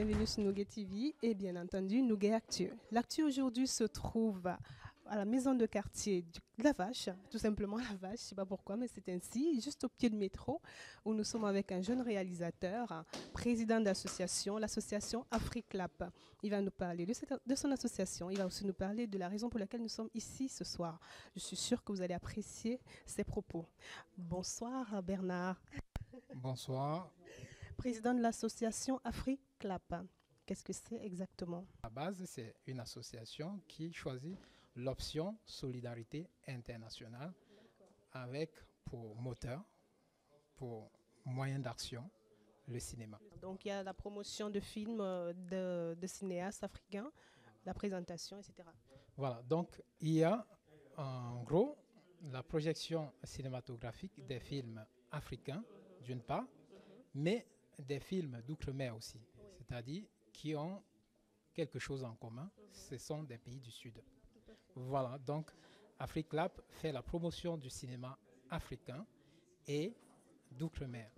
bienvenue sur Nougat TV et bien entendu Nougat Actu. L'actu aujourd'hui se trouve à la maison de quartier de la Vache, tout simplement la Vache, je ne sais pas pourquoi, mais c'est ainsi, juste au pied du métro, où nous sommes avec un jeune réalisateur, président d'association, l'association AfriClap. Il va nous parler de son association, il va aussi nous parler de la raison pour laquelle nous sommes ici ce soir. Je suis sûre que vous allez apprécier ses propos. Bonsoir Bernard. Bonsoir. Président de l'association AfriClap. Qu'est-ce que c'est exactement? À la base, c'est une association qui choisit l'option solidarité internationale avec pour moteur, pour moyen d'action, le cinéma. Donc il y a la promotion de films de cinéastes africains, la présentation, etc. Voilà, donc il y a en gros la projection cinématographique des films africains d'une part, mais des films d'outre-mer aussi, c'est-à-dire qui ont quelque chose en commun, ce sont des pays du Sud. Voilà, donc AfriClap fait la promotion du cinéma africain et d'outre-mer.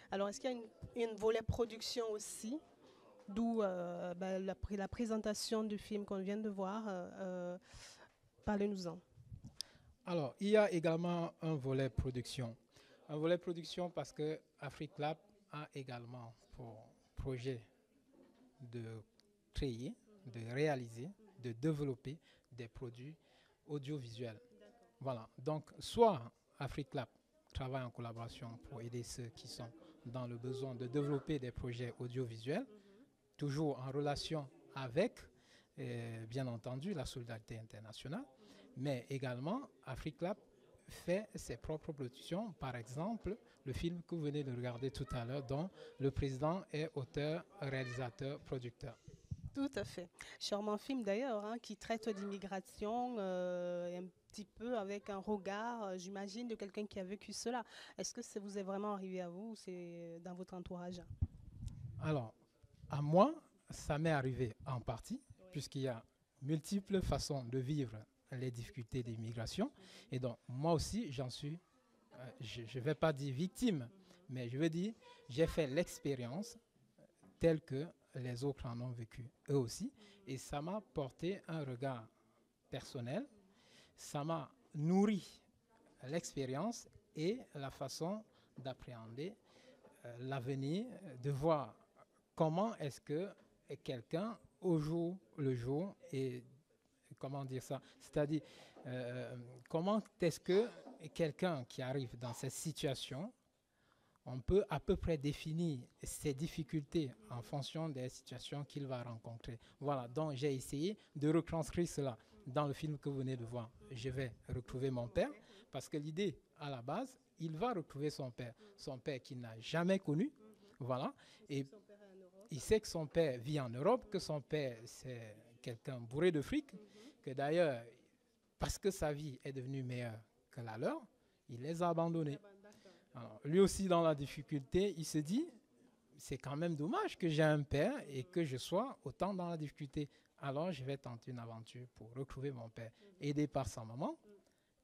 Alors est-ce qu'il y a une volet production aussi, d'où la présentation du film qu'on vient de voir? Parlez-nous-en. Alors, il y a également un volet production. Un volet production parce que AfriClap a également pour projet de créer, de réaliser, de développer des produits audiovisuels. Voilà, donc soit AfriClap travaille en collaboration pour aider ceux qui sont dans le besoin de développer des projets audiovisuels, toujours en relation avec, bien entendu, la solidarité internationale, mais également AfriClap fait ses propres productions, par exemple le film que vous venez de regarder tout à l'heure, dont le président est auteur, réalisateur, producteur. Tout à fait. Charmant film d'ailleurs, hein, qui traite d'immigration un petit peu avec un regard, j'imagine, de quelqu'un qui a vécu cela. Est-ce que ça vous est vraiment arrivé à vous ou c'est dans votre entourage? Alors, à moi, ça m'est arrivé en partie, puisqu'il y a multiples façons de vivre les difficultés d'immigration. Et donc, moi aussi, j'en suis, je ne vais pas dire victime, mais je veux dire, j'ai fait l'expérience telle que les autres en ont vécu eux aussi. Et ça m'a porté un regard personnel, ça m'a nourri l'expérience et la façon d'appréhender l'avenir, de voir comment est-ce que quelqu'un au jour le jour et comment dire ça, c'est-à-dire comment est-ce que quelqu'un qui arrive dans cette situation, on peut à peu près définir ses difficultés en fonction des situations qu'il va rencontrer. Voilà, donc j'ai essayé de retranscrire cela dans le film que vous venez de voir. Je vais retrouver mon père, parce que l'idée, à la base, il va retrouver son père qu'il n'a jamais connu, voilà, et il sait que son père vit en Europe, que son père, c'est quelqu'un bourré de fric, que d'ailleurs, parce que sa vie est devenue meilleure que la leur, il les a abandonnés. Alors, lui aussi, dans la difficulté, il se dit, c'est quand même dommage que j'ai un père et que je sois autant dans la difficulté. Alors, je vais tenter une aventure pour retrouver mon père. Aidé par sa maman,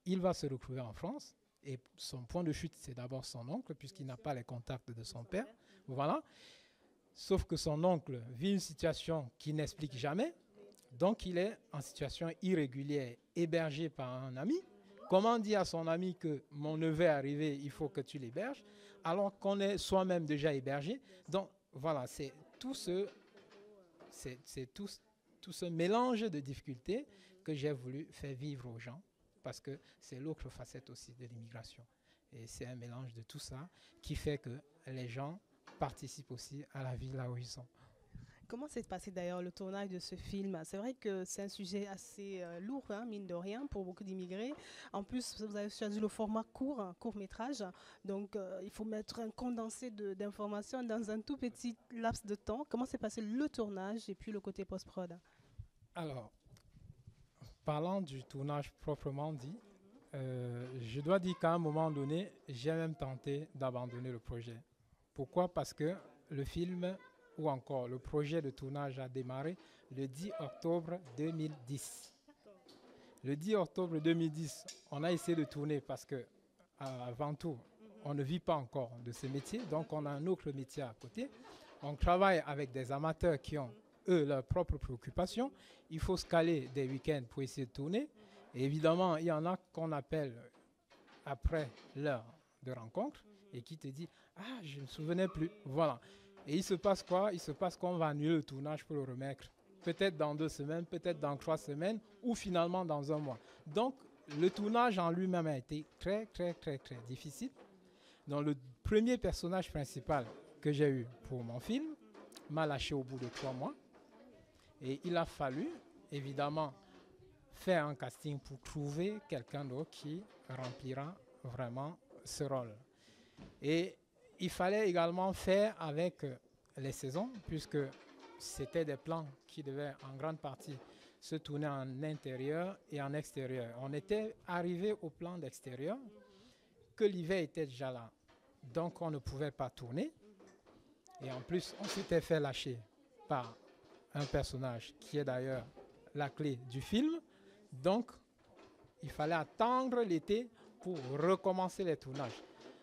il va se retrouver en France. Et son point de chute, c'est d'abord son oncle, puisqu'il n'a pas les contacts de son père. Voilà. Sauf que son oncle vit une situation qu'il n'explique jamais. Donc, il est en situation irrégulière, hébergé par un ami. Comment dire à son ami que mon neveu est arrivé, il faut que tu l'héberges, alors qu'on est soi-même déjà hébergé. Donc, voilà, c'est tout ce mélange de difficultés que j'ai voulu faire vivre aux gens, parce que c'est l'autre facette aussi de l'immigration. Et c'est un mélange de tout ça qui fait que les gens participent aussi à la vie là où ils sont. Comment s'est passé d'ailleurs le tournage de ce film? C'est vrai que c'est un sujet assez lourd, hein, mine de rien, pour beaucoup d'immigrés. En plus, vous avez choisi le format court, court métrage. Donc, il faut mettre un condensé d'informations dans un tout petit laps de temps. Comment s'est passé le tournage et puis le côté post-prod? Alors, parlant du tournage proprement dit, je dois dire qu'à un moment donné, j'ai même tenté d'abandonner le projet. Pourquoi? Parce que le film ou encore le projet de tournage a démarré le 10 octobre 2010. Le 10 octobre 2010, on a essayé de tourner parce que, avant tout, on ne vit pas encore de ce métier, donc on a un autre métier à côté. On travaille avec des amateurs qui ont, eux, leurs propres préoccupations. Il faut se caler des week-ends pour essayer de tourner. Et évidemment, il y en a qu'on appelle après l'heure de rencontre et qui te dit « Ah, je ne me souvenais plus. » Voilà. Et il se passe quoi? Il se passe qu'on va annuler le tournage pour le remettre. Peut-être dans 2 semaines, peut-être dans 3 semaines ou finalement dans un mois. Donc, le tournage en lui-même a été très, très, très, très difficile. Donc, le premier personnage principal que j'ai eu pour mon film m'a lâché au bout de 3 mois. Et il a fallu, évidemment, faire un casting pour trouver quelqu'un d'autre qui remplira vraiment ce rôle. Et il fallait également faire avec les saisons, puisque c'était des plans qui devaient en grande partie se tourner en intérieur et en extérieur. On était arrivé au plan d'extérieur, que l'hiver était déjà là. Donc on ne pouvait pas tourner. Et en plus, on s'était fait lâcher par un personnage qui est d'ailleurs la clé du film. Donc, il fallait attendre l'été pour recommencer les tournages.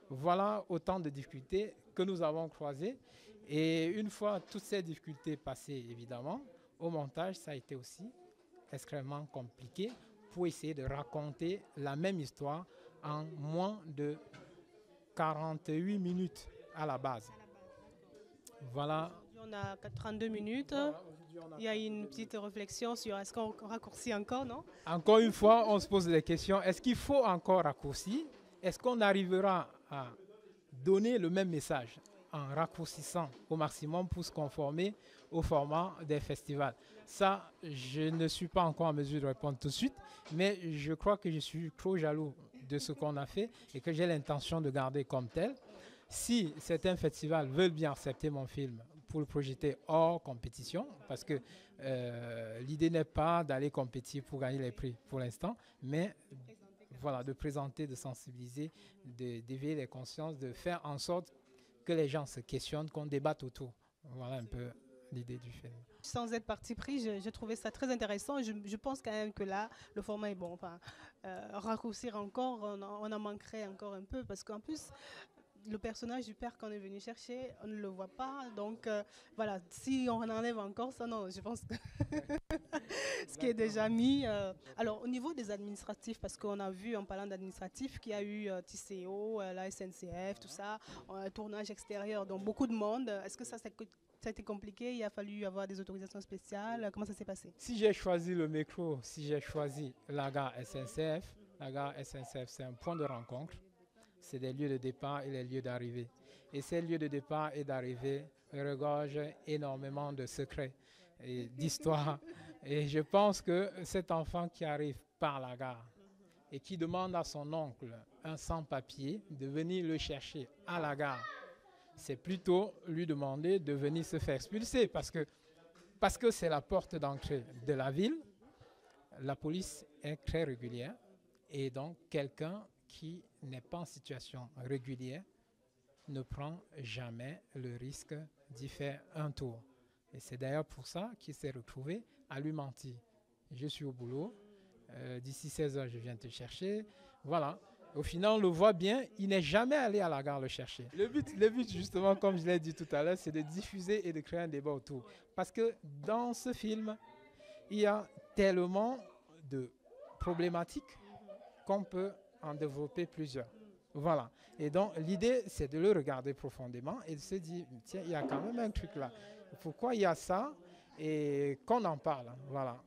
Voilà autant de difficultés que nous avons croisées. Et une fois toutes ces difficultés passées, évidemment, au montage, ça a été aussi extrêmement compliqué pour essayer de raconter la même histoire en moins de 48 minutes à la base. Voilà. On a 32 minutes. Il y a une petite réflexion sur est-ce qu'on raccourcit encore, non? Encore une fois, on se pose des questions. Est-ce qu'il faut encore raccourcir? Est-ce qu'on arrivera à donner le même message en raccourcissant au maximum pour se conformer au format des festivals? Ça, je ne suis pas encore en mesure de répondre tout de suite, mais je crois que je suis trop jaloux de ce qu'on a fait et que j'ai l'intention de garder comme tel. Si certains festivals veulent bien accepter mon film pour le projeter hors compétition, parce que l'idée n'est pas d'aller compétir pour gagner les prix pour l'instant, mais voilà, de présenter, de sensibiliser, d'éveiller les consciences, de faire en sorte que les gens se questionnent, qu'on débatte autour. Voilà un peu l'idée du film. Sans être parti pris, j'ai trouvé ça très intéressant. Je pense quand même que là, le format est bon. Enfin, raccourcir encore, on en manquerait encore un peu, parce qu'en plus, le personnage du père qu'on est venu chercher, on ne le voit pas. Donc voilà, si on en enlève encore ça, non, je pense que ce qui est déjà mis. Alors au niveau des administratifs, parce qu'on a vu en parlant d'administratifs qu'il y a eu TCO, la SNCF, tout ça, un tournage extérieur, donc beaucoup de monde. Est-ce que ça a été compliqué? Il a fallu avoir des autorisations spéciales? Comment ça s'est passé? Si j'ai choisi le métro, si j'ai choisi la gare SNCF c'est un point de rencontre. C'est des lieux de départ et les lieux d'arrivée. Et ces lieux de départ et d'arrivée regorgent énormément de secrets et d'histoires. Et je pense que cet enfant qui arrive par la gare et qui demande à son oncle, un sans-papier, de venir le chercher à la gare, c'est plutôt lui demander de venir se faire expulser parce que c'est la porte d'entrée de la ville. La police est très régulière et donc quelqu'un qui n'est pas en situation régulière ne prend jamais le risque d'y faire un tour. Et c'est d'ailleurs pour ça qu'il s'est retrouvé à lui mentir. Je suis au boulot, d'ici 16 heures je viens te chercher. Voilà. Au final, on le voit bien, il n'est jamais allé à la gare le chercher. Le but justement, comme je l'ai dit tout à l'heure, c'est de diffuser et de créer un débat autour. Parce que dans ce film, il y a tellement de problématiques qu'on peut en développer plusieurs. Voilà. Et donc, l'idée, c'est de le regarder profondément et de se dire, tiens, il y a quand même un truc là. Pourquoi il y a ça? Et qu'on en parle. Voilà.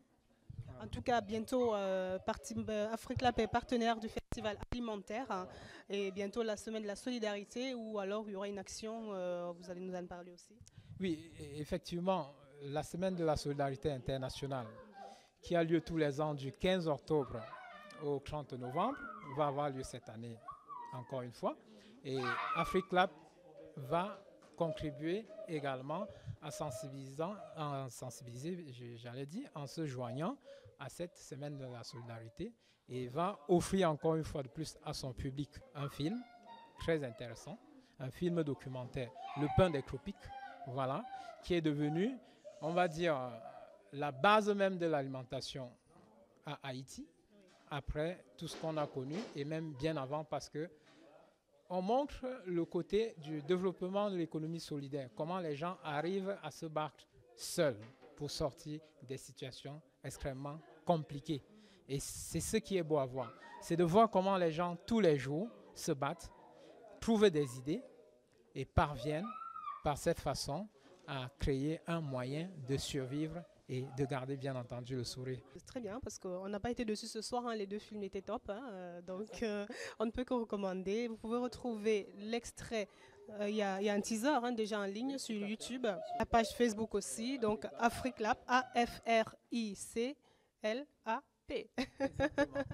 En tout cas, bientôt, Africlap est partenaire du festival alimentaire hein, et bientôt la semaine de la solidarité où alors il y aura une action, vous allez nous en parler aussi. Oui, effectivement, la semaine de la solidarité internationale qui a lieu tous les ans du 15 octobre au 30 novembre va avoir lieu cette année encore une fois. Et Africlap va contribuer également à sensibiliser, j'allais dire, en se joignant à cette semaine de la solidarité et va offrir encore une fois de plus à son public un film très intéressant, un film documentaire, Le pain des tropiques, voilà, qui est devenu, on va dire, la base même de l'alimentation à Haïti, après tout ce qu'on a connu et même bien avant parce que on montre le côté du développement de l'économie solidaire, comment les gens arrivent à se battre seuls pour sortir des situations extrêmement compliquées. Et c'est ce qui est beau à voir. C'est de voir comment les gens, tous les jours, se battent, trouvent des idées et parviennent, par cette façon, à créer un moyen de survivre et de garder, bien entendu, le sourire. C'est très bien, parce qu'on n'a pas été dessus ce soir, hein, les 2 films étaient top, hein, donc on ne peut que recommander. Vous pouvez retrouver l'extrait, il y a un teaser hein, déjà en ligne sur YouTube, la page Facebook aussi, donc Africlap, AFRICLAP.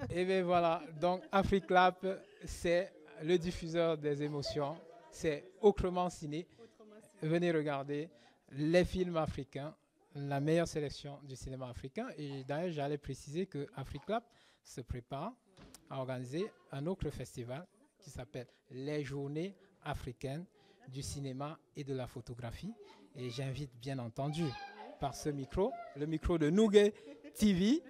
Et bien voilà, donc Africlap, c'est le diffuseur des émotions, c'est Autrement Ciné. Venez regarder les films africains, la meilleure sélection du cinéma africain. Et d'ailleurs, j'allais préciser que Africlap se prépare à organiser un autre festival qui s'appelle les Journées africaines du cinéma et de la photographie. Et j'invite bien entendu par ce micro, le micro de Nougué TV,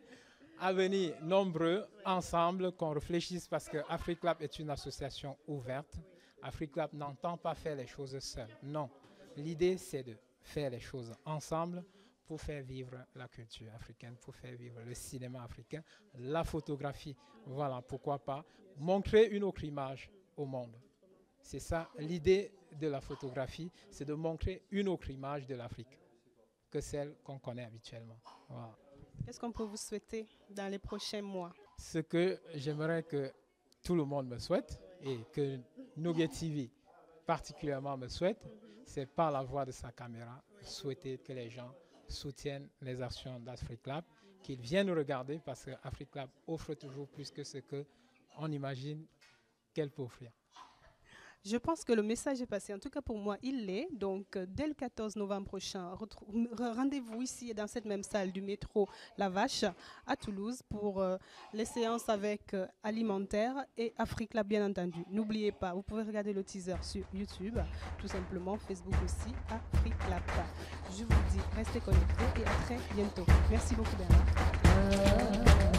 à venir nombreux, ensemble, qu'on réfléchisse, parce que Africlap est une association ouverte. Africlap n'entend pas faire les choses seul. Non. L'idée, c'est de faire les choses ensemble pour faire vivre la culture africaine, pour faire vivre le cinéma africain, la photographie. Voilà, pourquoi pas montrer une autre image au monde. C'est ça, l'idée de la photographie, c'est de montrer une autre image de l'Afrique que celle qu'on connaît habituellement. Voilà. Qu'est-ce qu'on peut vous souhaiter dans les prochains mois? Ce que j'aimerais que tout le monde me souhaite et que Nougué TV particulièrement me souhaite, c'est par la voix de sa caméra, souhaiter que les gens soutiennent les actions d'Africlap, qu'ils viennent regarder, parce que Africlap offre toujours plus que ce qu'on imagine qu'elle peut offrir. Je pense que le message est passé. En tout cas, pour moi, il l'est. Donc, dès le 14 novembre prochain, rendez-vous ici dans cette même salle du métro La Vache à Toulouse pour les séances avec Alimentaire et Africlap, bien entendu. N'oubliez pas, vous pouvez regarder le teaser sur YouTube, tout simplement, Facebook aussi, Africlap. Je vous dis, restez connectés et à très bientôt. Merci beaucoup, Bernard.